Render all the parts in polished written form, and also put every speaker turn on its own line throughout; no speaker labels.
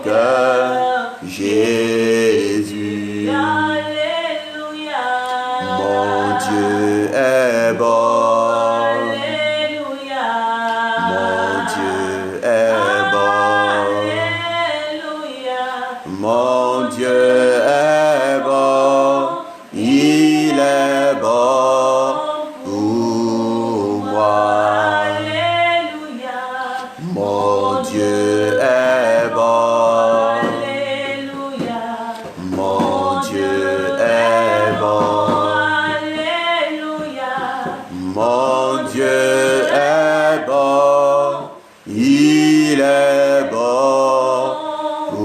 mon cœur, Jésus.
Alléluia.
Mon Dieu est bon.
Alléluia.
Mon Dieu est bon.
Alléluia.
Mon Dieu est bon. Il est bon pour moi.
Alléluia.
Mon Dieu est bon.
Alléluia.
Mon Dieu est bon.
Alléluia.
Mon Dieu est bon. Il est bon pour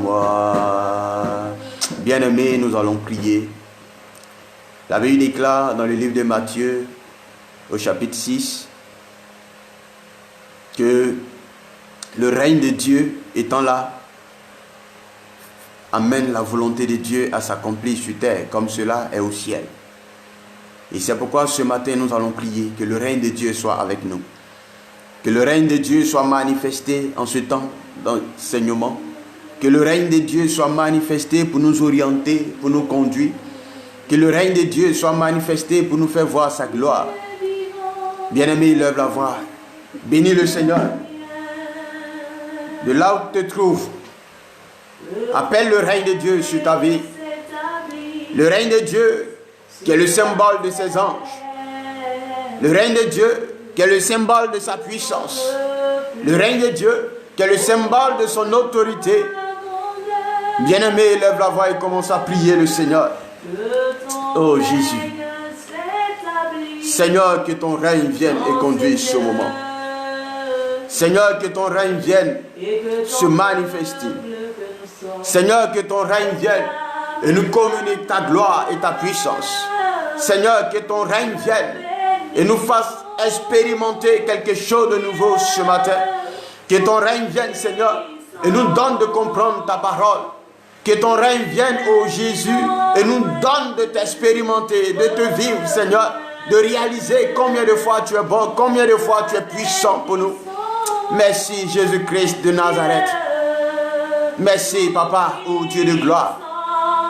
moi. Bien-aimés, nous allons prier. La Bible déclare dans le livre de Matthieu, au chapitre 6, que le règne de Dieu étant là, amène la volonté de Dieu à s'accomplir sur terre, comme cela est au ciel. Et c'est pourquoi ce matin, nous allons prier que le règne de Dieu soit avec nous. Que le règne de Dieu soit manifesté en ce temps d'enseignement. Que le règne de Dieu soit manifesté pour nous orienter, pour nous conduire. Que le règne de Dieu soit manifesté pour nous faire voir sa gloire. Bien-aimé, lève la voix. Bénis le Seigneur. De là où tu te trouves, appelle le règne de Dieu sur ta vie. Le règne de Dieu qui est le symbole de ses anges. Le règne de Dieu qui est le symbole de sa puissance. Le règne de Dieu qui est le symbole de son autorité. Bien-aimé, lève la voix et commence à prier le Seigneur. Oh Jésus. Seigneur, que ton règne vienne et conduise ce moment. Seigneur, que ton règne vienne se manifester. Seigneur, que ton règne vienne et nous communique ta gloire et ta puissance. Seigneur, que ton règne vienne et nous fasse expérimenter quelque chose de nouveau ce matin. Que ton règne vienne, Seigneur, et nous donne de comprendre ta parole. Que ton règne vienne, ô Jésus, et nous donne de t'expérimenter, de te vivre, Seigneur, de réaliser combien de fois tu es bon, combien de fois tu es puissant pour nous. Merci Jésus-Christ de Nazareth. Merci Papa, ô Dieu de gloire.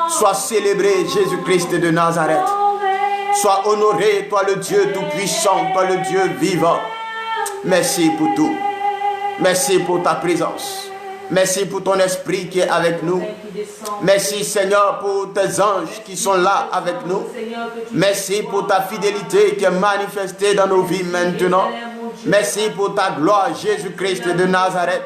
Sois célébré Jésus-Christ de Nazareth. Sois honoré, toi le Dieu tout-puissant, toi le Dieu vivant. Merci pour tout. Merci pour ta présence. Merci pour ton esprit qui est avec nous. Merci Seigneur pour tes anges qui sont là avec nous. Merci pour ta fidélité qui est manifestée dans nos vies maintenant. Merci pour ta gloire Jésus-Christ de Nazareth.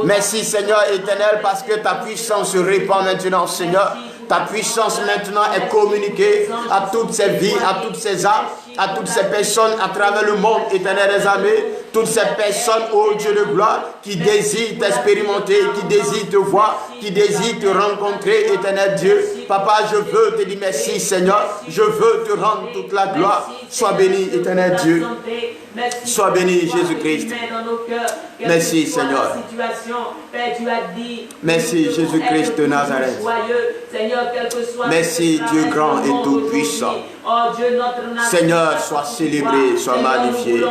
Merci Seigneur éternel parce que ta puissance se répand maintenant Seigneur. Ta puissance maintenant est communiquée à toutes ces vies, à toutes ces âmes, à toutes ces personnes à travers le monde éternel des armées. Toutes ces personnes, ô Dieu de gloire, qui désirent t'expérimenter, qui désirent te voir, qui désirent te rencontrer, éternel Dieu. Papa, je veux te dire merci, Seigneur. Je veux te rendre toute la gloire. Sois béni, éternel Dieu. Sois béni, Jésus-Christ. Merci, Seigneur. Merci, Jésus-Christ de Nazareth. Merci, Dieu grand et tout-puissant. Seigneur, sois célébré, sois magnifié.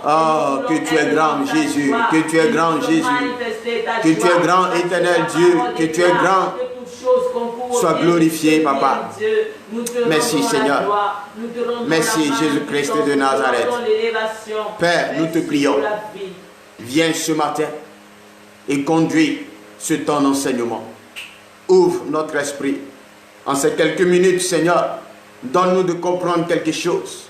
Oh, que tu es grand, Jésus. Que tu es grand, Jésus. Que tu es grand, éternel Dieu. Que tu es grand. Sois glorifié, Papa. Merci, Seigneur. Merci, Jésus-Christ de Nazareth. Père, nous te prions. Viens ce matin et conduis ce temps d'enseignement. Ouvre notre esprit. En ces quelques minutes, Seigneur, donne-nous de comprendre quelque chose.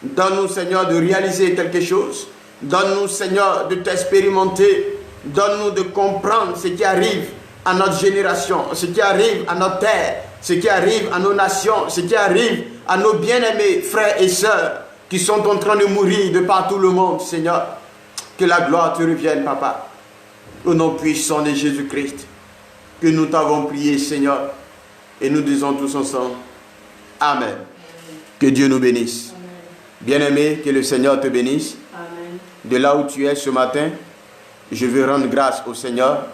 Donne-nous, Seigneur, de réaliser quelque chose. Donne-nous, Seigneur, de t'expérimenter. Donne-nous de comprendre ce qui arrive à notre génération, ce qui arrive à notre terre, ce qui arrive à nos nations, ce qui arrive à nos bien-aimés frères et sœurs qui sont en train de mourir de partout le monde, Seigneur. Que la gloire te revienne, Papa. Au nom puissant de Jésus-Christ, que nous t'avons prié, Seigneur, et nous disons tous ensemble, Amen. Que Dieu nous bénisse. Bien-aimé, que le Seigneur te bénisse.
Amen.
De là où tu es ce matin, je veux rendre grâce au Seigneur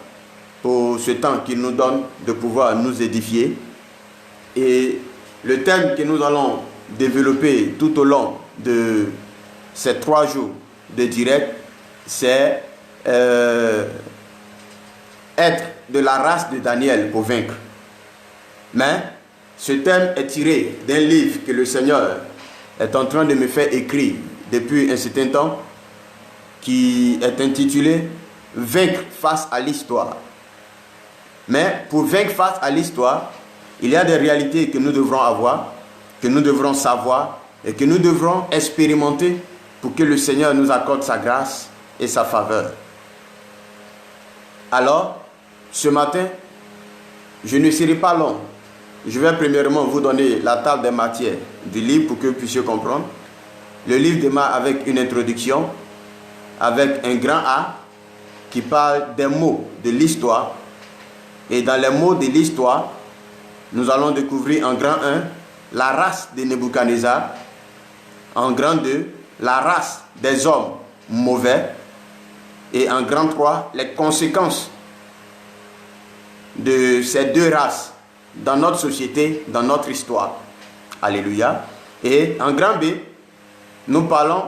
pour ce temps qu'il nous donne de pouvoir nous édifier. Et le thème que nous allons développer tout au long de ces 3 jours de direct, c'est être de la race de Daniel pour vaincre. Mais ce thème est tiré d'un livre que le Seigneur est en train de me faire écrire depuis un certain temps, qui est intitulé « Vaincre face à l'histoire ». Mais pour vaincre face à l'histoire, il y a des réalités que nous devrons avoir, que nous devrons savoir et que nous devrons expérimenter pour que le Seigneur nous accorde sa grâce et sa faveur. Alors, ce matin, je ne serai pas long. Je vais premièrement vous donner la table des matières du livre pour que vous puissiez comprendre. Le livre démarre avec une introduction, avec un grand A qui parle des mots de l'histoire. Et dans les mots de l'histoire, nous allons découvrir en grand 1 la race de Nebuchadnezzar, en grand 2 la race des hommes mauvais, et en grand 3 les conséquences de ces deux races dans notre société, dans notre histoire. Alléluia. Et en grand B, nous parlons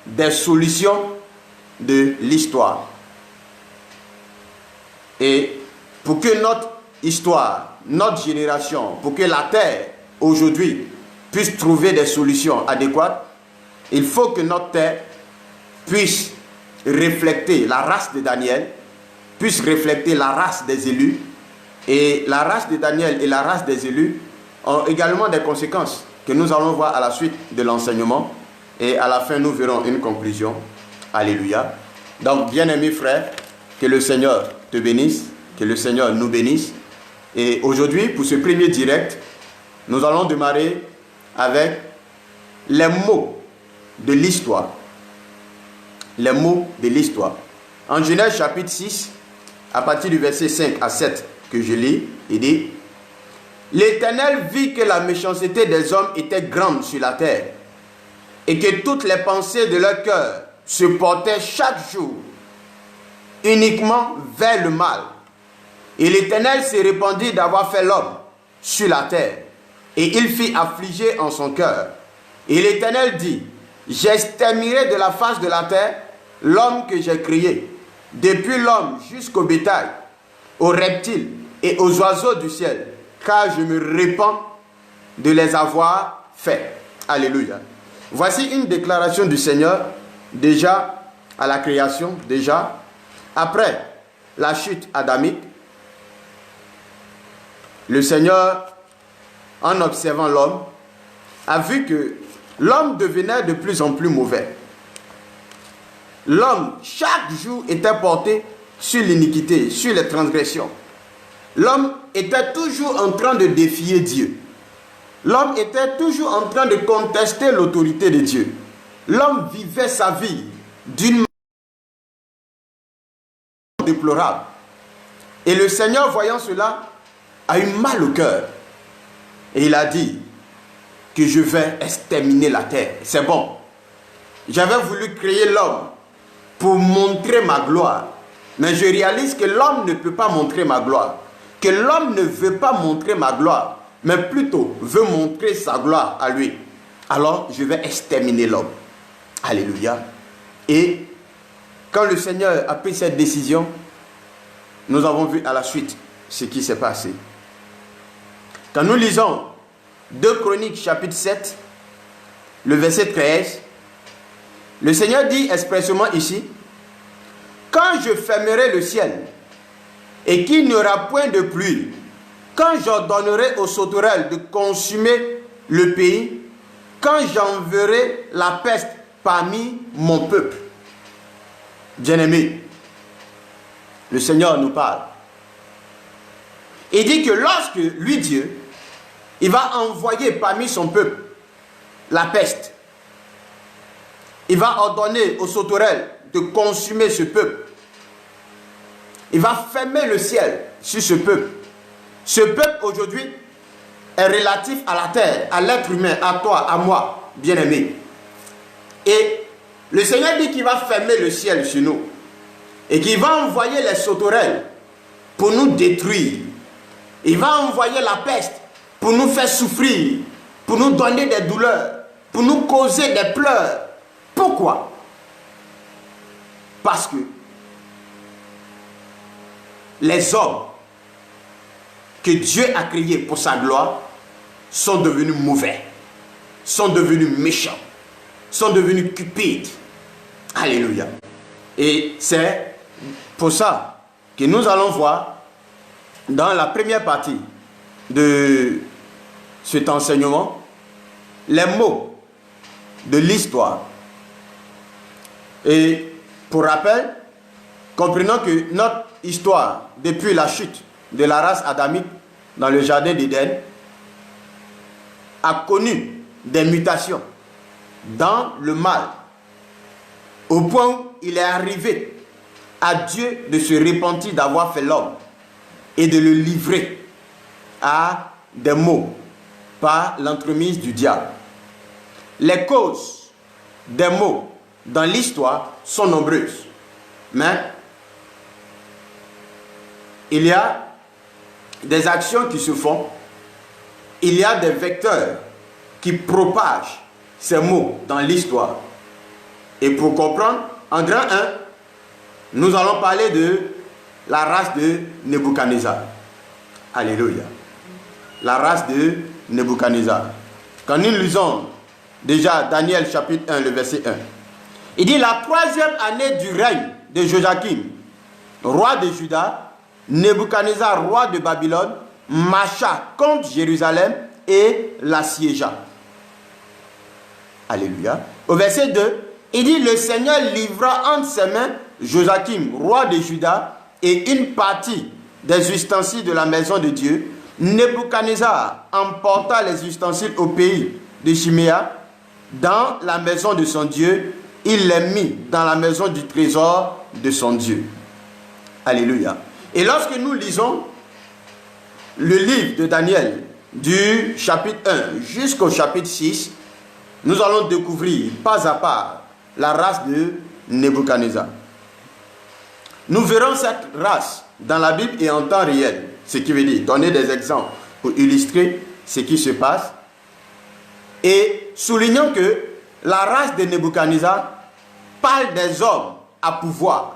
des solutions de l'histoire. Et pour que notre histoire, notre génération, pour que la terre aujourd'hui puisse trouver des solutions adéquates, il faut que notre terre puisse refléter la race de Daniel, puisse refléter la race des élus. Et la race de Daniel et la race des élus ont également des conséquences que nous allons voir à la suite de l'enseignement. Et à la fin, nous verrons une conclusion. Alléluia. Donc, bien-aimés frères, que le Seigneur te bénisse, que le Seigneur nous bénisse. Et aujourd'hui, pour ce premier direct, nous allons démarrer avec les mots de l'histoire. Les mots de l'histoire. En Genèse chapitre 6, à partir du verset 5 à 7 que je lis, il dit: L'Éternel vit que la méchanceté des hommes était grande sur la terre, et que toutes les pensées de leur cœur se portaient chaque jour uniquement vers le mal. Et l'Éternel se répandit d'avoir fait l'homme sur la terre, et il fit affliger en son cœur. Et l'Éternel dit: J'exterminerai de la face de la terre l'homme que j'ai créé, depuis l'homme jusqu'au bétail, aux reptiles et aux oiseaux du ciel, car je me répands de les avoir faits. Alléluia. Voici une déclaration du Seigneur, déjà à la création, déjà après la chute adamique. Le Seigneur, en observant l'homme, a vu que l'homme devenait de plus en plus mauvais. L'homme, chaque jour, était porté sur l'iniquité, sur les transgressions. L'homme était toujours en train de défier Dieu. L'homme était toujours en train de contester l'autorité de Dieu. L'homme vivait sa vie d'une manière déplorable. Et le Seigneur, voyant cela, a eu mal au cœur. Et il a dit que je vais exterminer la terre. C'est bon. J'avais voulu créer l'homme pour montrer ma gloire. Mais je réalise que l'homme ne peut pas montrer ma gloire. Que l'homme ne veut pas montrer ma gloire, mais plutôt veut montrer sa gloire à lui. Alors, je vais exterminer l'homme. Alléluia. Et quand le Seigneur a pris cette décision, nous avons vu à la suite ce qui s'est passé. Quand nous lisons 2 Chroniques chapitre 7, le verset 13, le Seigneur dit expressément ici: Quand je fermerai le ciel et qu'il n'y aura point de pluie, quand j'ordonnerai aux sauterelles de consumer le pays, quand j'enverrai la peste parmi mon peuple. Bien-aimés, le Seigneur nous parle. Il dit que lorsque lui, Dieu, il va envoyer parmi son peuple la peste, il va ordonner aux sauterelles de consumer ce peuple. Il va fermer le ciel sur ce peuple. Ce peuple aujourd'hui est relatif à la terre, à l'être humain, à toi, à moi, bien-aimé. Et le Seigneur dit qu'il va fermer le ciel sur nous. Et qu'il va envoyer les sauterelles pour nous détruire. Il va envoyer la peste pour nous faire souffrir, pour nous donner des douleurs, pour nous causer des pleurs. Pourquoi? Parce que les hommes que Dieu a créés pour sa gloire sont devenus mauvais, sont devenus méchants, sont devenus cupides. Alléluia. Et c'est pour ça que nous allons voir dans la première partie de cet enseignement les mots de l'histoire. Et pour rappel, comprenons que notre histoire depuis la chute de la race adamique dans le jardin d'Éden a connu des mutations dans le mal, au point où il est arrivé à Dieu de se repentir d'avoir fait l'homme et de le livrer à des maux par l'entremise du diable. Les causes des maux dans l'histoire sont nombreuses, mais il y a des actions qui se font, il y a des vecteurs qui propagent ces maux dans l'histoire. Et pour comprendre, en grand 1, nous allons parler de la race de Nebuchadnezzar. Alléluia. La race de Nebuchadnezzar. Quand nous lisons déjà Daniel chapitre 1, le verset 1, il dit: la 3e année du règne de Joachim, roi de Juda, Nebuchadnezzar, roi de Babylone, marcha contre Jérusalem et l'assiégea. Alléluia. Au verset 2, il dit: le Seigneur livra entre ses mains Joachim, roi de Juda, et une partie des ustensiles de la maison de Dieu. Nebuchadnezzar emporta les ustensiles au pays de Chiméa, dans la maison de son Dieu. Il les mit dans la maison du trésor de son Dieu. Alléluia. Et lorsque nous lisons le livre de Daniel, du chapitre 1 jusqu'au chapitre 6, nous allons découvrir pas à pas la race de Nebuchadnezzar. Nous verrons cette race dans la Bible et en temps réel, ce qui veut dire donner des exemples pour illustrer ce qui se passe. Et soulignons que la race de Nebuchadnezzar parle des hommes à pouvoir,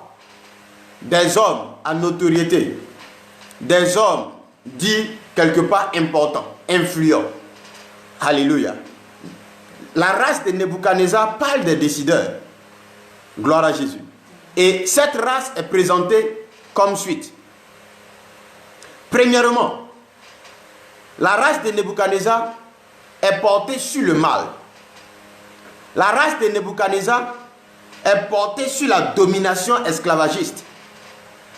des hommes à notoriété, des hommes dits quelque part importants, influents. Alléluia. La race de Nebuchadnezzar parle des décideurs. Gloire à Jésus. Et cette race est présentée comme suite. Premièrement, la race de Nebuchadnezzar est portée sur le mal. La race de Nebuchadnezzar est portée sur la domination esclavagiste.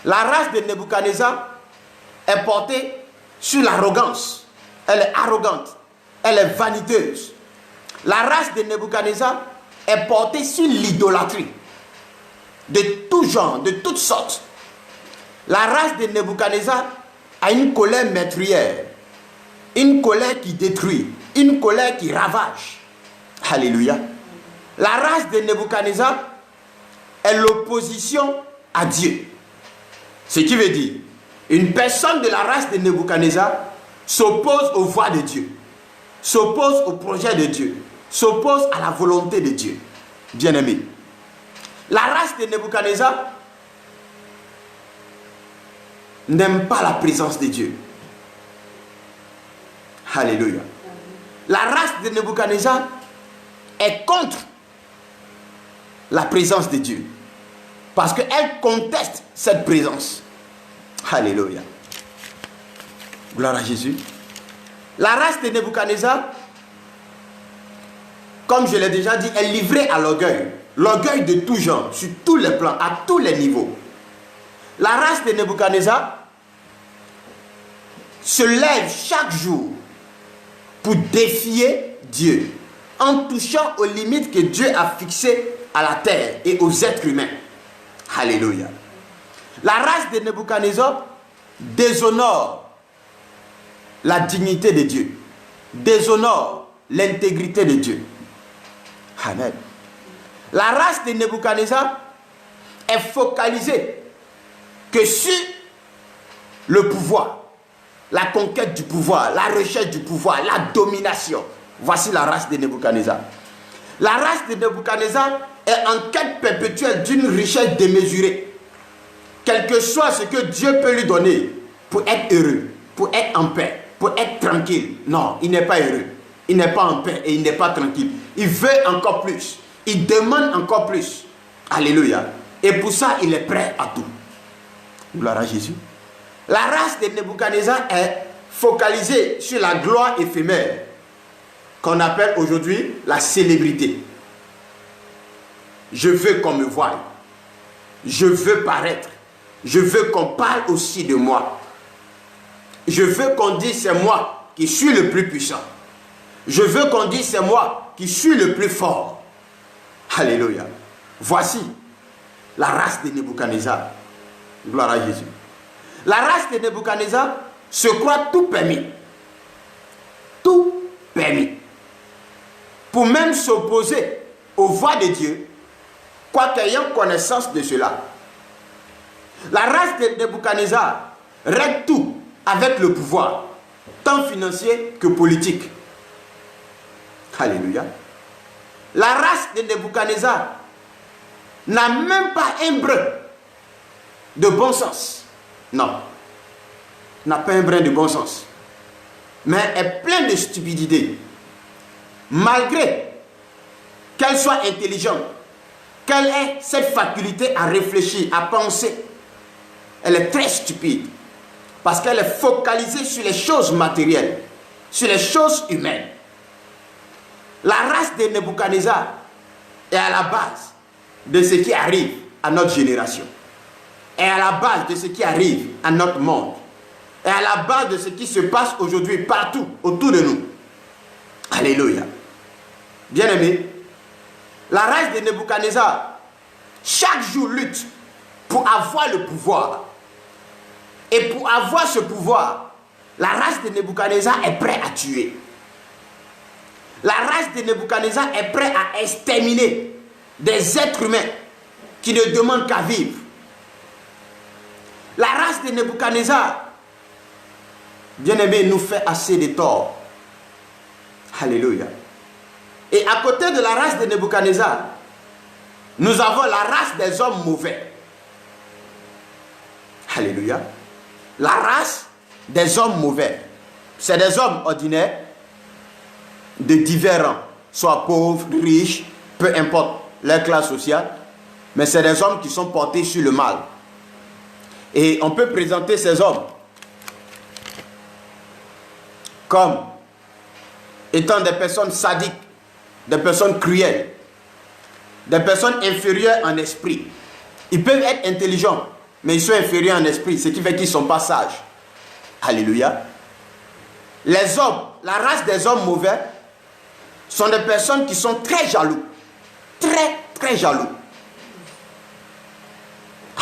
La race de Nebuchadnezzar est portée sur l'arrogance. Elle est arrogante. Elle est vaniteuse. La race de Nebuchadnezzar est portée sur l'idolâtrie. De tout genre, de toutes sortes. La race de Nebuchadnezzar a une colère meurtrière. Une colère qui détruit. Une colère qui ravage. Alléluia. La race de Nebuchadnezzar est l'opposition à Dieu. Ce qui veut dire, une personne de la race de Nebuchadnezzar s'oppose aux voies de Dieu, s'oppose au projet de Dieu, s'oppose à la volonté de Dieu. Bien-aimé, la race de Nebuchadnezzar n'aime pas la présence de Dieu. Alléluia. La race de Nebuchadnezzar est contre la présence de Dieu, parce qu'elle conteste cette présence. Alléluia. Gloire à Jésus. La race de Nebuchadnezzar, comme je l'ai déjà dit, est livrée à l'orgueil. L'orgueil de tout genre, sur tous les plans, à tous les niveaux. La race de Nebuchadnezzar se lève chaque jour pour défier Dieu, en touchant aux limites que Dieu a fixées à la terre et aux êtres humains. Alléluia. La race de Nebuchadnezzar déshonore la dignité de Dieu, déshonore l'intégrité de Dieu. Amen. La race de Nebuchadnezzar est focalisée que sur le pouvoir, la conquête du pouvoir, la recherche du pouvoir, la domination. Voici la race de Nebuchadnezzar. La race de Nebuchadnezzar est en quête perpétuelle d'une richesse démesurée. quel que soit ce que Dieu peut lui donner pour être heureux, pour être en paix, pour être tranquille. Non, il n'est pas heureux. Il n'est pas en paix et il n'est pas tranquille. Il veut encore plus. Il demande encore plus. Alléluia. Et pour ça, il est prêt à tout. Gloire à Jésus. La race de Nebuchadnezzar est focalisée sur la gloire éphémère qu'on appelle aujourd'hui la célébrité. Je veux qu'on me voie. Je veux paraître. Je veux qu'on parle aussi de moi. Je veux qu'on dise c'est moi qui suis le plus puissant. Je veux qu'on dise c'est moi qui suis le plus fort. Alléluia. Voici la race de Nebuchadnezzar. Gloire à Jésus. La race de Nebuchadnezzar se croit tout permis. Tout permis. Pour même s'opposer aux voix de Dieu, quoique ayant connaissance de cela. La race de Nebuchadnezzar règle tout avec le pouvoir, tant financier que politique. Alléluia. La race de Nebuchadnezzar n'a même pas un brin de bon sens. Non. N'a pas un brin de bon sens. Mais est plein de stupidité. Malgré qu'elle soit intelligente, qu'elle ait cette faculté à réfléchir, à penser, elle est très stupide. Parce qu'elle est focalisée sur les choses matérielles, sur les choses humaines. La race de Nebuchadnezzar est à la base de ce qui arrive à notre génération. Est à la base de ce qui arrive à notre monde. Est à la base de ce qui se passe aujourd'hui partout autour de nous. Alléluia. Bien-aimés, la race de Nebuchadnezzar chaque jour lutte pour avoir le pouvoir. Et pour avoir ce pouvoir, la race de Nebuchadnezzar est prête à tuer. La race de Nebuchadnezzar est prête à exterminer des êtres humains qui ne demandent qu'à vivre. La race de Nebuchadnezzar, bien-aimé, nous fait assez de tort. Alléluia. Et à côté de la race de Nebuchadnezzar, nous avons la race des hommes mauvais. Alléluia. La race des hommes mauvais. C'est des hommes ordinaires de divers rangs, soit pauvres, riches, peu importe leur classe sociale, mais c'est des hommes qui sont portés sur le mal. Et on peut présenter ces hommes comme étant des personnes sadiques, des personnes cruelles, des personnes inférieures en esprit. Ils peuvent être intelligents, mais ils sont inférieurs en esprit, ce qui fait qu'ils ne sont pas sages. Alléluia. Les hommes, la race des hommes mauvais, sont des personnes qui sont très jaloux. Très jaloux.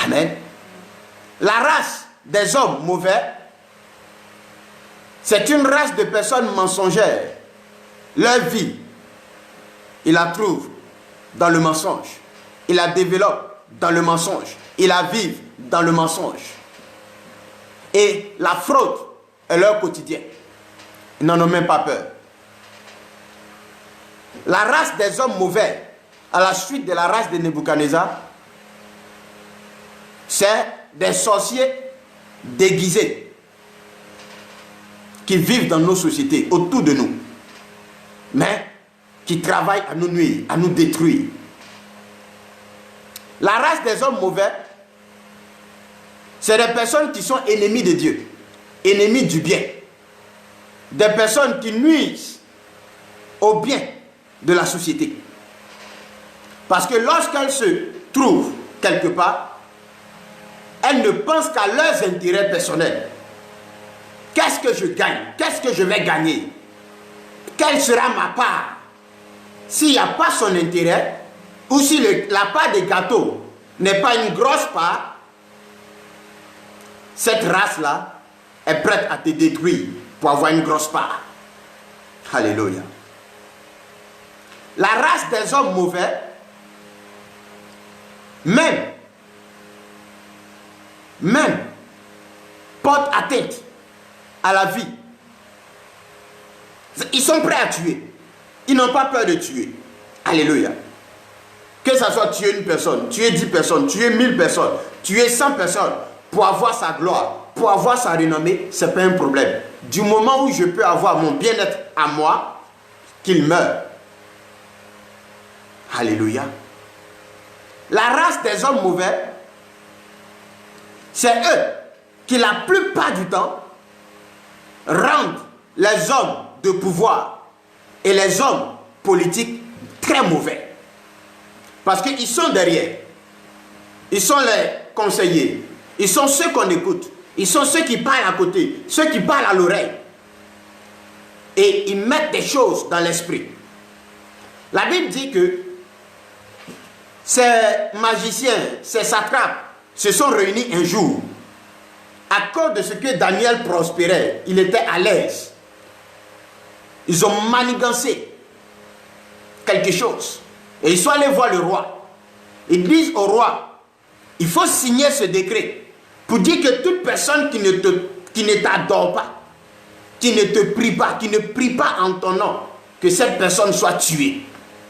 Amen. La race des hommes mauvais, c'est une race de personnes mensongères. Leur vie, ils la trouvent dans le mensonge. Ils la développent dans le mensonge. Ils la vivent dans le mensonge. Et la fraude est leur quotidien. Ils n'en ont même pas peur. La race des hommes mauvais, à la suite de la race de Nebuchadnezzar, c'est des sorciers déguisés qui vivent dans nos sociétés, autour de nous, mais qui travaillent à nous nuire, à nous détruire. La race des hommes mauvais, c'est des personnes qui sont ennemies de Dieu, ennemies du bien, des personnes qui nuisent au bien de la société. Parce que lorsqu'elles se trouvent quelque part, elles ne pensent qu'à leurs intérêts personnels. Qu'est-ce que je gagne? Qu'est-ce que je vais gagner? Quelle sera ma part? S'il n'y a pas son intérêt, ou si la part des gâteaux n'est pas une grosse part, cette race-là est prête à te détruire pour avoir une grosse part. Alléluia. La race des hommes mauvais, même porte atteinte à la vie. Ils sont prêts à tuer. Ils n'ont pas peur de tuer. Alléluia. Que ça soit tuer une personne, tuer 10 personnes, tuer 1000 personnes, tuer 100 personnes pour avoir sa gloire, pour avoir sa renommée, ce n'est pas un problème. Du moment où je peux avoir mon bien-être à moi, qu'il meure. Alléluia. La race des hommes mauvais, c'est eux qui la plupart du temps rendent les hommes de pouvoir et les hommes politiques très mauvais. Parce qu'ils sont derrière. Ils sont les conseillers. Ils sont ceux qu'on écoute. Ils sont ceux qui parlent à côté, ceux qui parlent à l'oreille. Et ils mettent des choses dans l'esprit. La Bible dit que ces magiciens, ces satrapes se sont réunis un jour. À cause de ce que Daniel prospérait, il était à l'aise. Ils ont manigancé quelque chose. Et ils sont allés voir le roi. Ils disent au roi, il faut signer ce décret pour dire que toute personne qui ne t'adore pas, qui ne te prie pas, qui ne prie pas en ton nom, que cette personne soit tuée,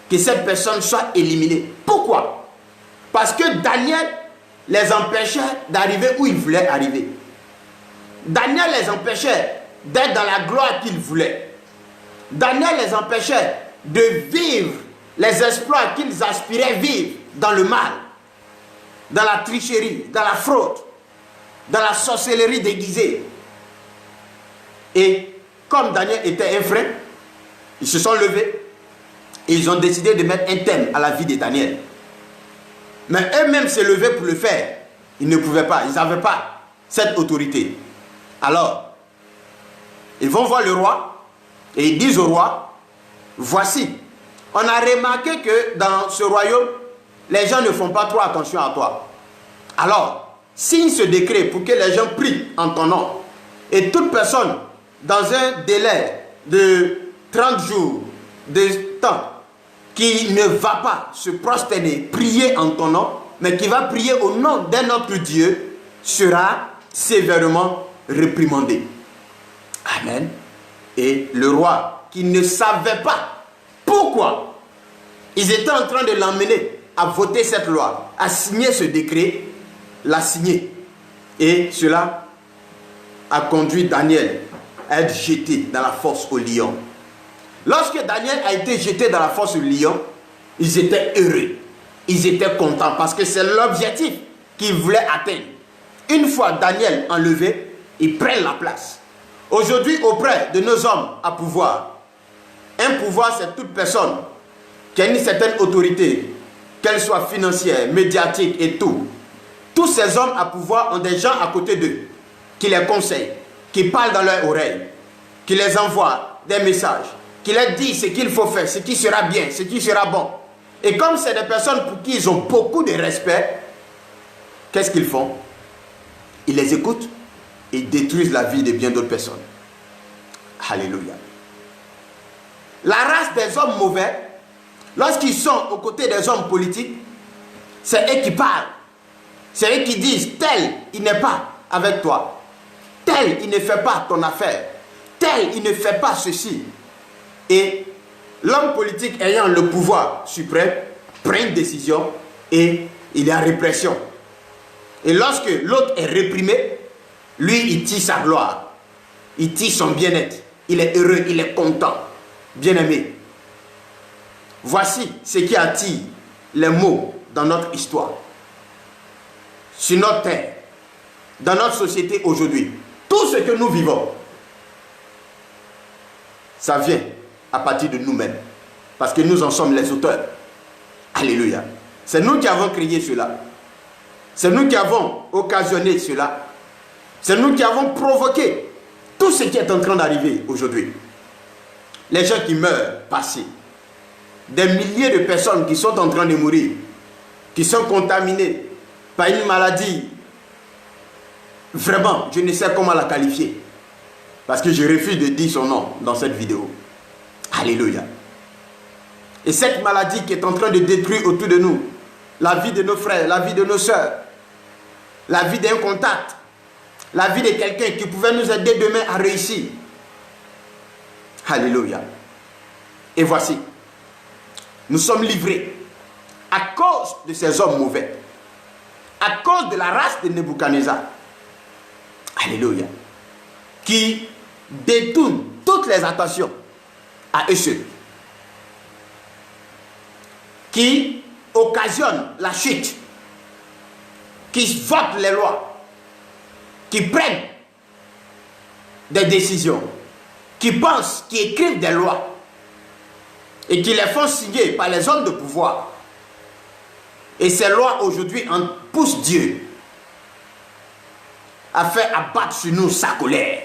que cette personne soit éliminée. Pourquoi? Parce que Daniel les empêchait d'arriver où ils voulaient arriver. Daniel les empêchait d'être dans la gloire qu'ils voulaient. Daniel les empêchait de vivre les exploits qu'ils aspiraient vivre dans le mal, dans la tricherie, dans la fraude, dans la sorcellerie déguisée. Et comme Daniel était un frein, ils se sont levés et ils ont décidé de mettre un thème à la vie de Daniel. Mais eux-mêmes se levaient pour le faire. Ils ne pouvaient pas, ils n'avaient pas cette autorité. Alors, ils vont voir le roi et ils disent au roi, voici, on a remarqué que dans ce royaume, les gens ne font pas trop attention à toi. Alors, signe ce décret pour que les gens prient en ton nom. Et toute personne, dans un délai de 30 jours de temps, qui ne va pas se prosterner, prier en ton nom, mais qui va prier au nom d'un autre Dieu, sera sévèrement réprimandé. Amen. Et le roi, qui ne savait pas pourquoi ils étaient en train de l'emmener à voter cette loi, à signer ce décret, l'a signé. Et cela a conduit Daniel à être jeté dans la fosse au lion. Lorsque Daniel a été jeté dans la fosse au lion, ils étaient heureux. Ils étaient contents parce que c'est l'objectif qu'ils voulaient atteindre. Une fois Daniel enlevé, ils prennent la place. Aujourd'hui, auprès de nos hommes à pouvoir, un pouvoir, c'est toute personne qui a une certaine autorité, qu'elle soit financière, médiatique et tout. Tous ces hommes à pouvoir ont des gens à côté d'eux qui les conseillent, qui parlent dans leur oreille, qui les envoient des messages, qui leur disent ce qu'il faut faire, ce qui sera bien, ce qui sera bon. Et comme c'est des personnes pour qui ils ont beaucoup de respect, qu'est-ce qu'ils font? Ils les écoutent et détruisent la vie de bien d'autres personnes. Alléluia. La race des hommes mauvais, lorsqu'ils sont aux côtés des hommes politiques, c'est eux qui parlent. C'est eux qui disent, tel, il n'est pas avec toi. Tel, il ne fait pas ton affaire. Tel, il ne fait pas ceci. Et l'homme politique ayant le pouvoir suprême prend une décision et il y a répression. Et lorsque l'autre est réprimé, lui, il tire sa gloire. Il tire son bien-être. Il est heureux, il est content. Bien-aimé. Voici ce qui attire les maux dans notre histoire. Sur notre terre, dans notre société aujourd'hui. Tout ce que nous vivons, ça vient à partir de nous-mêmes. Parce que nous en sommes les auteurs. Alléluia. C'est nous qui avons créé cela. C'est nous qui avons occasionné cela. C'est nous qui avons provoqué tout ce qui est en train d'arriver aujourd'hui. Les gens qui meurent passés. Des milliers de personnes qui sont en train de mourir. Qui sont contaminées par une maladie. Vraiment, je ne sais comment la qualifier. Parce que je refuse de dire son nom dans cette vidéo. Alléluia. Et cette maladie qui est en train de détruire autour de nous la vie de nos frères, la vie de nos sœurs, la vie d'un contact, la vie de quelqu'un qui pouvait nous aider demain à réussir. Alléluia. Et voici, nous sommes livrés à cause de ces hommes mauvais. à cause de la race de Nebuchadnezzar. Alléluia. Qui détourne toutes les attentions à eux seuls. Qui occasionne la chute. Qui votent les lois. Qui prennent des décisions. Qui pensent, qui écrivent des lois. Et qui les font signer par les hommes de pouvoir. Et ces lois aujourd'hui en poussent Dieu à faire abattre sur nous sa colère.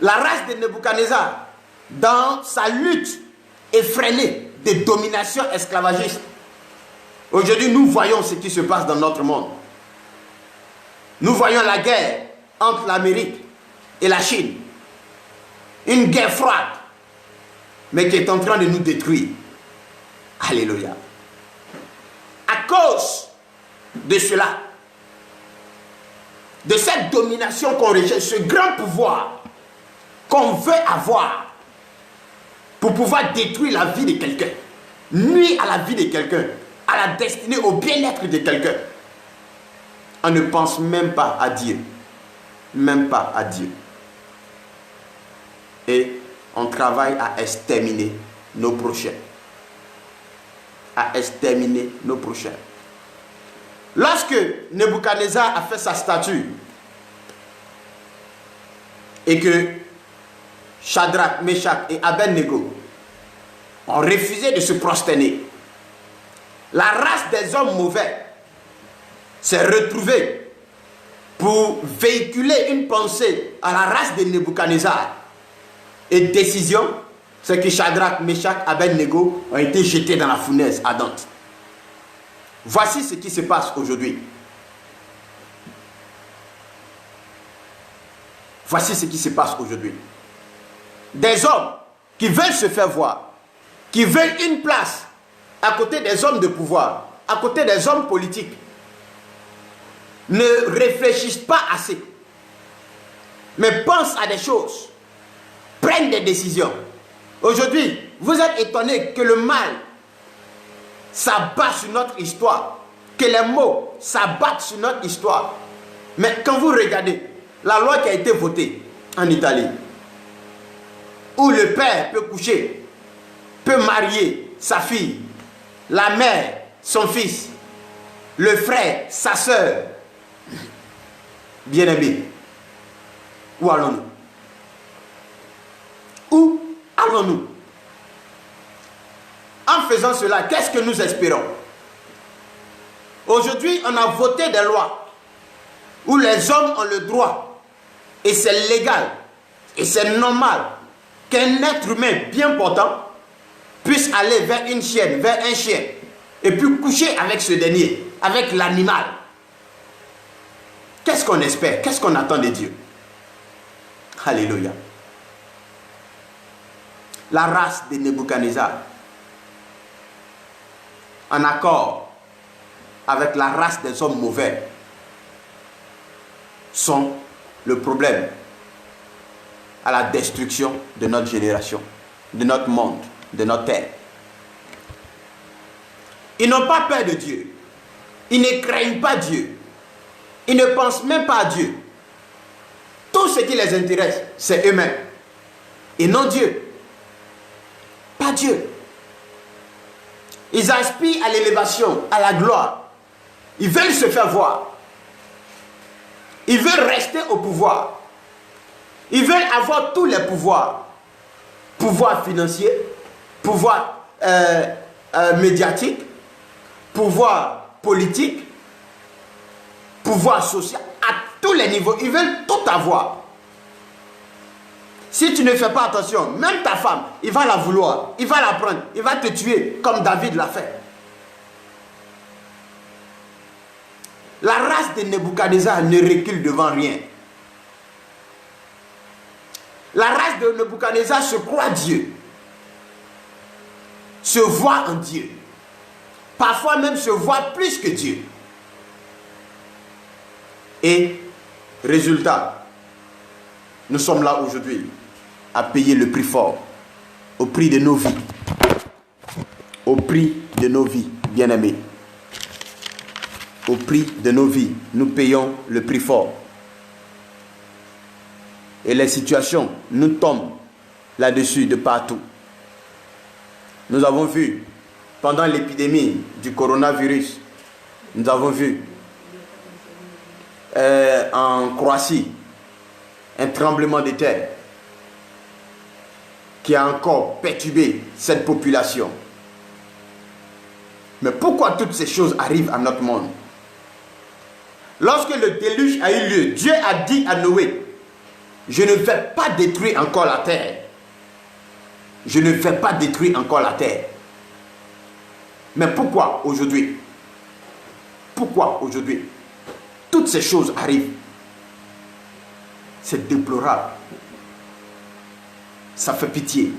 La race de Nebuchadnezzar, dans sa lutte effrénée de domination esclavagiste, aujourd'hui nous voyons ce qui se passe dans notre monde. Nous voyons la guerre entre l'Amérique et la Chine. Une guerre froide, mais qui est en train de nous détruire. Alléluia. À cause de cela, de cette domination qu'on recherche, ce grand pouvoir qu'on veut avoir pour pouvoir détruire la vie de quelqu'un, nuire à la vie de quelqu'un, à la destinée, au bien-être de quelqu'un, on ne pense même pas à Dieu. Même pas à Dieu. Et on travaille à exterminer nos prochains. À exterminer nos prochains. Lorsque Nebuchadnezzar a fait sa statue et que Shadrach, Meshach et Abednego ont refusé de se prosterner, la race des hommes mauvais s'est retrouvée pour véhiculer une pensée à la race de Nebuchadnezzar. Et décision, c'est que Shadrach, Meshach, Abednego ont été jetés dans la fournaise ardente. Voici ce qui se passe aujourd'hui. Voici ce qui se passe aujourd'hui. Des hommes qui veulent se faire voir, qui veulent une place à côté des hommes de pouvoir, à côté des hommes politiques, ne réfléchissent pas assez, mais pensent à des choses, prennent des décisions. Aujourd'hui, vous êtes étonnés que le mal s'abat sur notre histoire, que les mots s'abattent sur notre histoire. Mais quand vous regardez la loi qui a été votée en Italie, où le père peut coucher, peut marier sa fille, la mère, son fils, le frère, sa soeur, bien-aimé, où allons-nous? Où allons-nous? En faisant cela, qu'est-ce que nous espérons? Aujourd'hui, on a voté des lois où les hommes ont le droit, et c'est légal, et c'est normal, qu'un être humain bien portant puisse aller vers une chienne, vers un chien, et puis coucher avec ce dernier, avec l'animal. Qu'est-ce qu'on espère? Qu'est-ce qu'on attend de Dieu? Alléluia. La race de Nebuchadnezzar, en accord avec la race des hommes mauvais, sont le problème à la destruction de notre génération, de notre monde, de notre terre. Ils n'ont pas peur de Dieu. Ils ne craignent pas Dieu. Ils ne pensent même pas à Dieu. Tout ce qui les intéresse, c'est eux-mêmes. Et non Dieu. Pas Dieu. Ils aspirent à l'élévation, à la gloire. Ils veulent se faire voir. Ils veulent rester au pouvoir. Ils veulent avoir tous les pouvoirs. Pouvoir financier, pouvoir médiatique, pouvoir politique, pouvoir social, à tous les niveaux. Ils veulent tout avoir. Si tu ne fais pas attention, même ta femme, il va la vouloir, il va la prendre, il va te tuer comme David l'a fait. La race de Nebuchadnezzar ne recule devant rien. La race de Nebuchadnezzar se croit Dieu, se voit en Dieu, parfois même se voit plus que Dieu. Et résultat, nous sommes là aujourd'hui à payer le prix fort, au prix de nos vies, au prix de nos vies bien-aimés, au prix de nos vies, nous payons le prix fort. Et les situations nous tombent là-dessus de partout. Nous avons vu, pendant l'épidémie du coronavirus, nous avons vu en Croatie un tremblement de terre qui a encore perturbé cette population. Mais pourquoi toutes ces choses arrivent à notre monde? Lorsque le déluge a eu lieu, Dieu a dit à Noé, je ne vais pas détruire encore la terre. Je ne vais pas détruire encore la terre. Mais pourquoi aujourd'hui? Pourquoi aujourd'hui toutes ces choses arrivent? C'est déplorable. Ça fait pitié.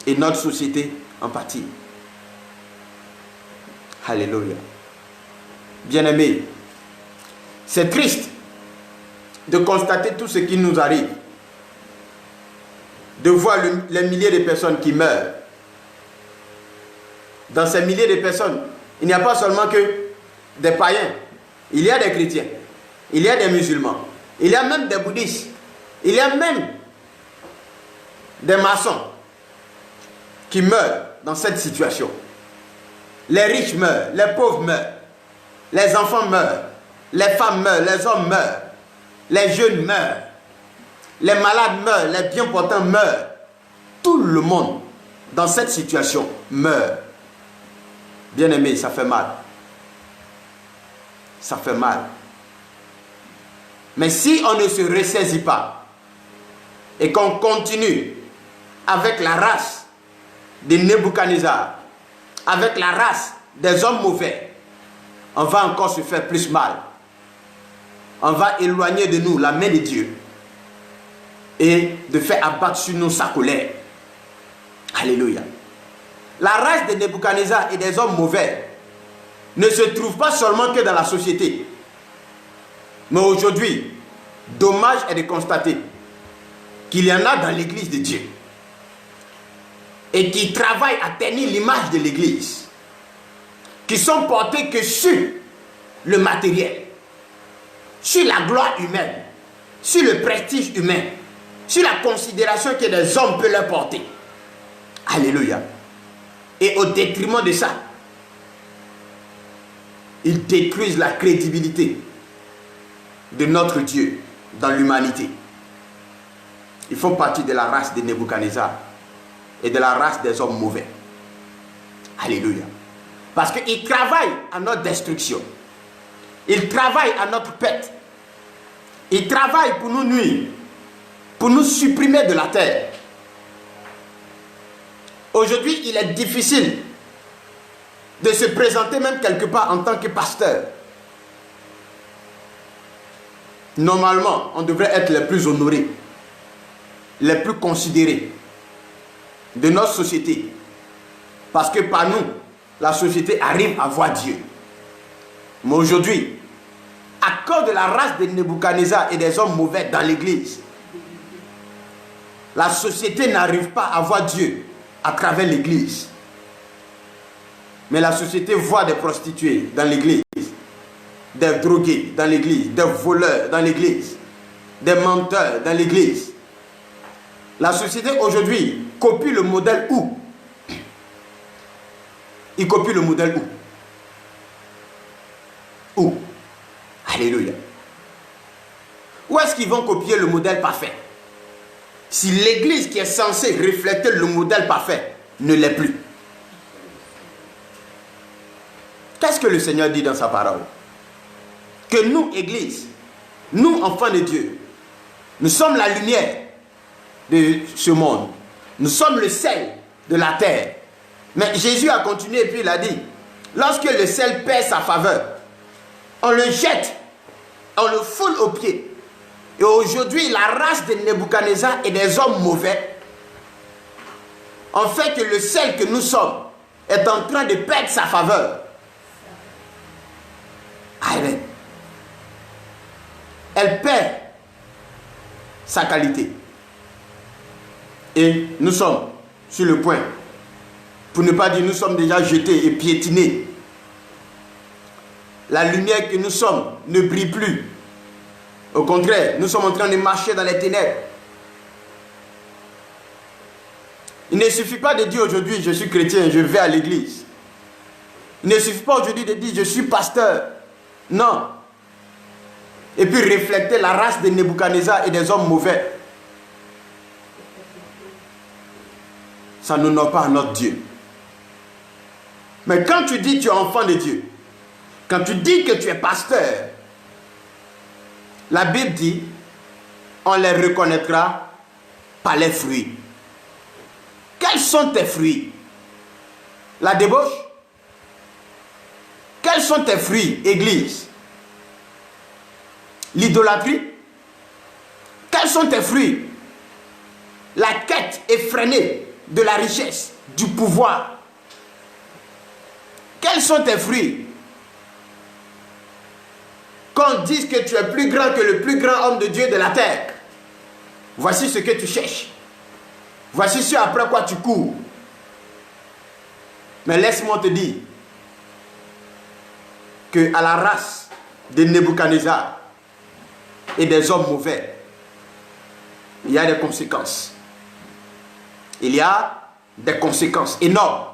Et notre société en pâtit. Alléluia. Bien-aimés, c'est triste de constater tout ce qui nous arrive. De voir les milliers de personnes qui meurent. Dans ces milliers de personnes, il n'y a pas seulement que des païens. Il y a des chrétiens. Il y a des musulmans. Il y a même des bouddhistes. Il y a même des maçons qui meurent dans cette situation. Les riches meurent, les pauvres meurent, les enfants meurent, les femmes meurent, les hommes meurent, les jeunes meurent, les malades meurent, les bien portants meurent. Tout le monde dans cette situation meurt. Bien-aimé, ça fait mal. Ça fait mal. Mais si on ne se ressaisit pas et qu'on continue avec la race de Nebuchadnezzar, avec la race des hommes mauvais, on va encore se faire plus mal. On va éloigner de nous la main de Dieu et de faire abattre sur nous sa colère. Alléluia. La race de Nebuchadnezzar et des hommes mauvais ne se trouve pas seulement que dans la société. Mais aujourd'hui, dommage est de constater qu'il y en a dans l'église de Dieu et qui travaillent à tenir l'image de l'église, qui sont portés que sur le matériel, sur la gloire humaine, sur le prestige humain, sur la considération que les hommes peuvent leur porter. Alléluia. Et au détriment de ça, ils détruisent la crédibilité de notre Dieu dans l'humanité. Ils font partie de la race de Nebuchadnezzar et de la race des hommes mauvais. Alléluia. Parce qu'ils travaillent à notre destruction. Ils travaillent à notre perte. Ils travaillent pour nous nuire, pour nous supprimer de la terre. Aujourd'hui, il est difficile de se présenter même quelque part en tant que pasteur. Normalement, on devrait être les plus honorés, les plus considérés de notre société. Parce que par nous, la société arrive à voir Dieu. Mais aujourd'hui, à cause de la race de Nebuchadnezzar et des hommes mauvais dans l'église, la société n'arrive pas à voir Dieu à travers l'église. Mais la société voit des prostituées dans l'église, des drogués dans l'église, des voleurs dans l'église, des menteurs dans l'église. La société aujourd'hui copie le modèle où? Il copie le modèle où? Où? Alléluia. Où est-ce qu'ils vont copier le modèle parfait? Si l'église qui est censée refléter le modèle parfait ne l'est plus. Qu'est-ce que le Seigneur dit dans sa parole? Que nous, église, nous, enfants de Dieu, nous sommes la lumière de ce monde. Nous sommes le sel de la terre. Mais Jésus a continué et puis il a dit, lorsque le sel perd sa faveur, on le jette, on le foule aux pieds. Et aujourd'hui, la race de Nebuchadnezzar et des hommes mauvais ont fait que le sel que nous sommes est en train de perdre sa faveur. Amen. Elle perd sa qualité. Et nous sommes sur le point Pour ne pas dire nous sommes déjà jetés et piétinés. La lumière que nous sommes ne brille plus. Au contraire, nous sommes en train de marcher dans les ténèbres. Il ne suffit pas de dire aujourd'hui je suis chrétien, je vais à l'église. Il ne suffit pas aujourd'hui de dire je suis pasteur. Non. Et puis refléter la race de Nebuchadnezzar et des hommes mauvais. Ça n'honore pas à notre Dieu. Mais quand tu dis que tu es enfant de Dieu, quand tu dis que tu es pasteur, la Bible dit, on les reconnaîtra par les fruits. Quels sont tes fruits? La débauche? Quels sont tes fruits, Église? L'idolâtrie? Quels sont tes fruits? La quête effrénée de la richesse, du pouvoir. Quels sont tes fruits? Qu'on dise que tu es plus grand que le plus grand homme de Dieu de la terre. Voici ce que tu cherches. Voici ce après quoi tu cours. Mais laisse-moi te dire que à la race de Nebuchadnezzar et des hommes mauvais, il y a des conséquences. Il y a des conséquences énormes.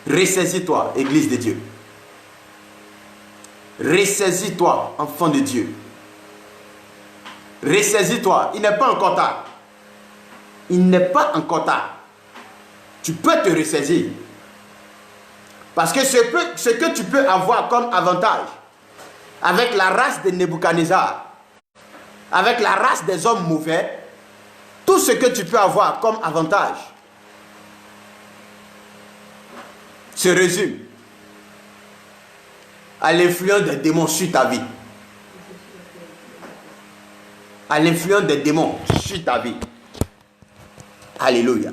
Ressaisis-toi, Église de Dieu. Ressaisis-toi, enfant de Dieu. Ressaisis-toi. Il n'est pas encore tard. Il n'est pas encore tard. Tu peux te ressaisir. Parce que ce que tu peux avoir comme avantage avec la race de Nebuchadnezzar, avec la race des hommes mauvais, tout ce que tu peux avoir comme avantage se résume à l'influence des démons sur ta vie. À l'influence des démons sur ta vie. Alléluia.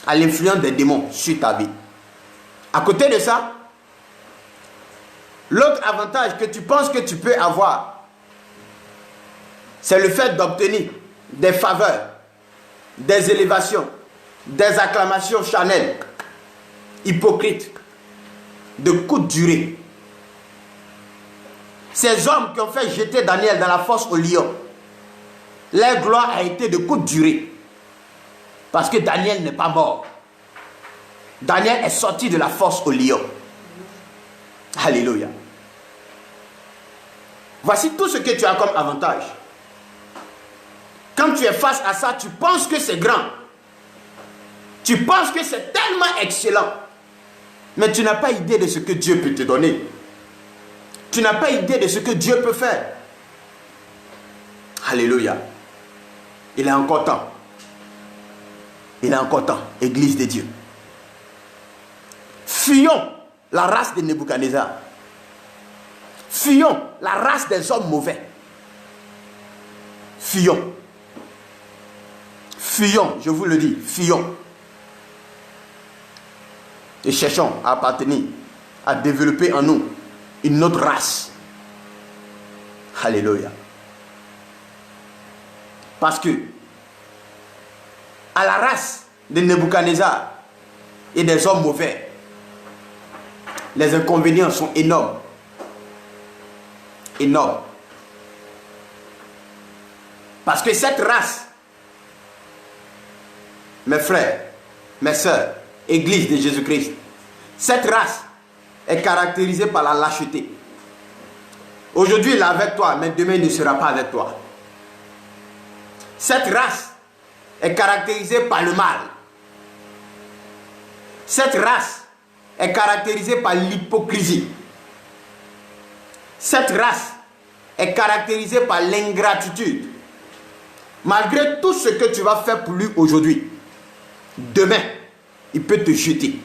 À l'influence des démons sur ta vie. À côté de ça, l'autre avantage que tu penses que tu peux avoir, c'est le fait d'obtenir des faveurs, des élévations, des acclamations charnelles, hypocrites, de courte durée. Ces hommes qui ont fait jeter Daniel dans la fosse au lion, leur gloire a été de courte durée. Parce que Daniel n'est pas mort. Daniel est sorti de la fosse au lion. Alléluia. Voici tout ce que tu as comme avantage. Quand tu es face à ça, tu penses que c'est grand. Tu penses que c'est tellement excellent. Mais tu n'as pas idée de ce que Dieu peut te donner. Tu n'as pas idée de ce que Dieu peut faire. Alléluia. Il est encore temps. Il est encore temps, Église de Dieu. Fuyons la race de Nebuchadnezzar. Fuyons la race des hommes mauvais. Fuyons. Fuyons, je vous le dis, fuyons. Et cherchons à appartenir, à développer en nous une autre race. Alléluia. Parce que à la race de Nebuchadnezzar et des hommes mauvais, les inconvénients sont énormes. Énormes. Parce que cette race, mes frères, mes sœurs, Église de Jésus-Christ, cette race est caractérisée par la lâcheté. Aujourd'hui, il est avec toi, mais demain, il ne sera pas avec toi. Cette race est caractérisée par le mal. Cette race est caractérisée par l'hypocrisie. Cette race est caractérisée par l'ingratitude. Malgré tout ce que tu vas faire pour lui aujourd'hui, demain, il peut te jeter.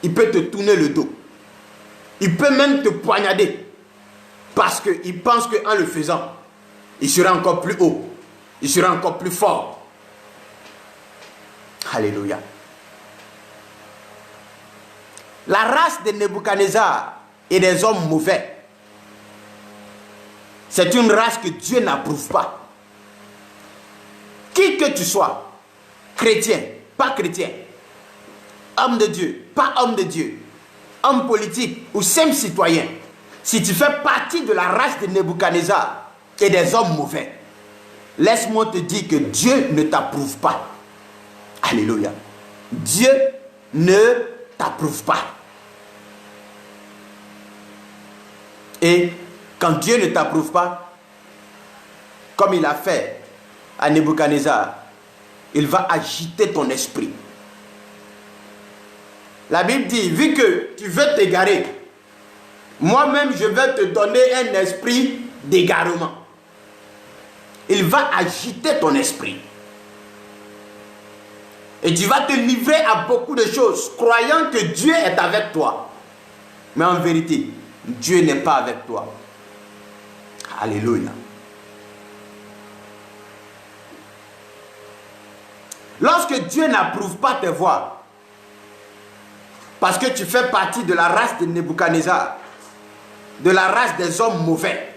Il peut te tourner le dos. Il peut même te poignarder. Parce qu'il pense qu'en le faisant, il sera encore plus haut. Il sera encore plus fort. Alléluia. La race de Nebuchadnezzar et des hommes mauvais, c'est une race que Dieu n'approuve pas. Qui que tu sois, chrétien, pas chrétien, homme de Dieu, pas homme de Dieu, homme politique ou simple citoyen, si tu fais partie de la race de Nebuchadnezzar et des hommes mauvais, laisse-moi te dire que Dieu ne t'approuve pas. Alléluia. Dieu ne t'approuve pas. Et quand Dieu ne t'approuve pas, comme il a fait à Nebuchadnezzar, il va agiter ton esprit. La Bible dit, vu que tu veux t'égarer, moi-même je vais te donner un esprit d'égarement. Il va agiter ton esprit. Et tu vas te livrer à beaucoup de choses, croyant que Dieu est avec toi. Mais en vérité, Dieu n'est pas avec toi. Alléluia. Lorsque Dieu n'approuve pas tes voies, parce que tu fais partie de la race de Nebuchadnezzar, de la race des hommes mauvais,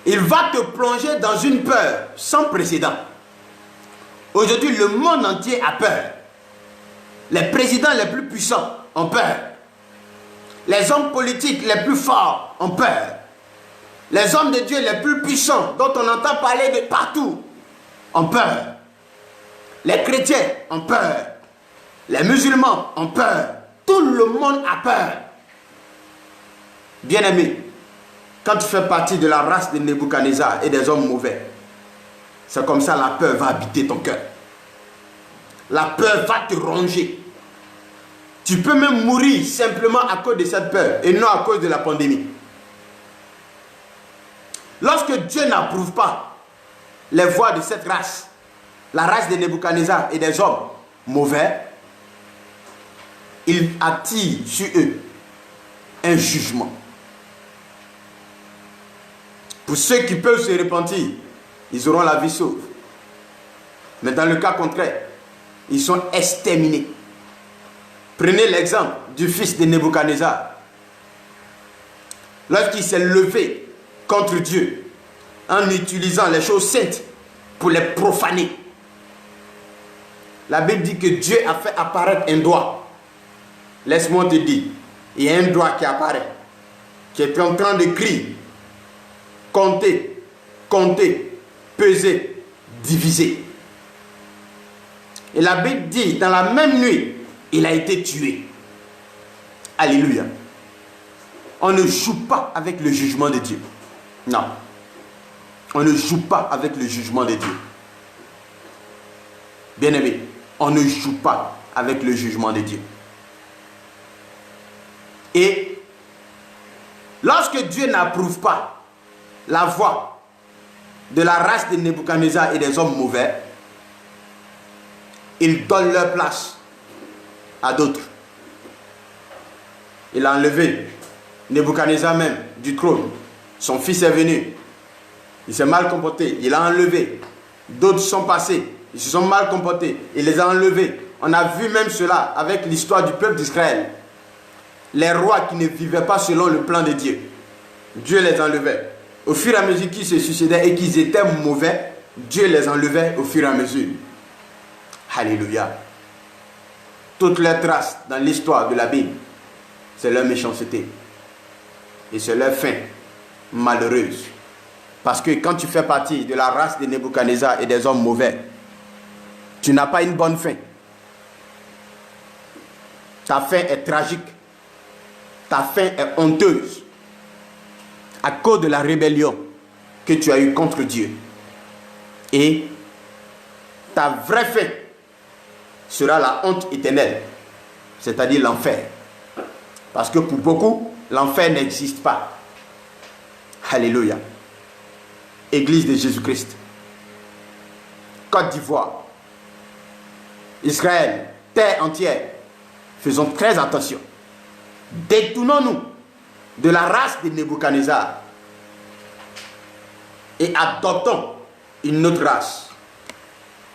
il va te plonger dans une peur sans précédent. Aujourd'hui, le monde entier a peur. Les présidents les plus puissants ont peur. Les hommes politiques les plus forts ont peur. Les hommes de Dieu les plus puissants, dont on entend parler de partout, ont peur. Les chrétiens ont peur. Les musulmans ont peur. Tout le monde a peur. Bien-aimé, quand tu fais partie de la race de Nebuchadnezzar et des hommes mauvais, c'est comme ça la peur va habiter ton cœur. La peur va te ronger. Tu peux même mourir simplement à cause de cette peur et non à cause de la pandémie. Lorsque Dieu n'approuve pas les voies de cette race, la race de Nebuchadnezzar et des hommes mauvais, il attire sur eux un jugement. Pour ceux qui peuvent se repentir, ils auront la vie sauve. Mais dans le cas contraire, ils sont exterminés. Prenez l'exemple du fils de Nebuchadnezzar. Lorsqu'il s'est levé contre Dieu, en utilisant les choses saintes pour les profaner, la Bible dit que Dieu a fait apparaître un doigt. Laisse-moi te dire, il y a un doigt qui apparaît, qui est en train de crier, compter, compter, peser, diviser. Et la Bible dit, dans la même nuit, il a été tué. Alléluia. On ne joue pas avec le jugement de Dieu. Non. On ne joue pas avec le jugement de Dieu. Bien-aimé, on ne joue pas avec le jugement de Dieu. Et lorsque Dieu n'approuve pas la voie de la race de Nebuchadnezzar et des hommes mauvais, il donne leur place à d'autres. Il a enlevé Nebuchadnezzar même du trône. Son fils est venu. Il s'est mal comporté. Il a enlevé. D'autres sont passés. Ils se sont mal comportés. Il les a enlevés. On a vu même cela avec l'histoire du peuple d'Israël. Les rois qui ne vivaient pas selon le plan de Dieu. Dieu les enlevait. Au fur et à mesure qu'ils se succédaient et qu'ils étaient mauvais, Dieu les enlevait au fur et à mesure. Alléluia. Toutes les traces dans l'histoire de la Bible, c'est leur méchanceté. Et c'est leur fin malheureuse. Parce que quand tu fais partie de la race de Nebuchadnezzar et des hommes mauvais, tu n'as pas une bonne fin. Ta fin est tragique. Ta fin est honteuse. À cause de la rébellion que tu as eue contre Dieu. Et ta vraie fin sera la honte éternelle, c'est-à-dire l'enfer. Parce que pour beaucoup, l'enfer n'existe pas. Alléluia. Église de Jésus-Christ. Côte d'Ivoire. Israël, terre entière. Faisons très attention. Détournons-nous de la race de Nebuchadnezzar et adoptons une autre race.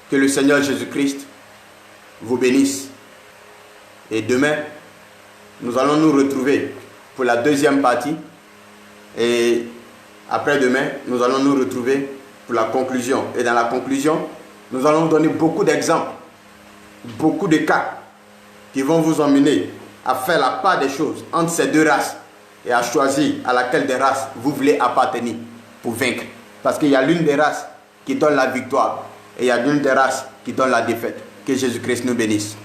Que le Seigneur Jésus-Christ vous bénisse. Et demain, nous allons nous retrouver pour la deuxième partie. Et après-demain, nous allons nous retrouver pour la conclusion. Et dans la conclusion, nous allons donner beaucoup d'exemples beaucoup de cas qui vont vous emmener à faire la part des choses entre ces deux races et à choisir à laquelle des races vous voulez appartenir pour vaincre. Parce qu'il y a l'une des races qui donne la victoire et il y a l'une des races qui donne la défaite. Que Jésus-Christ nous bénisse.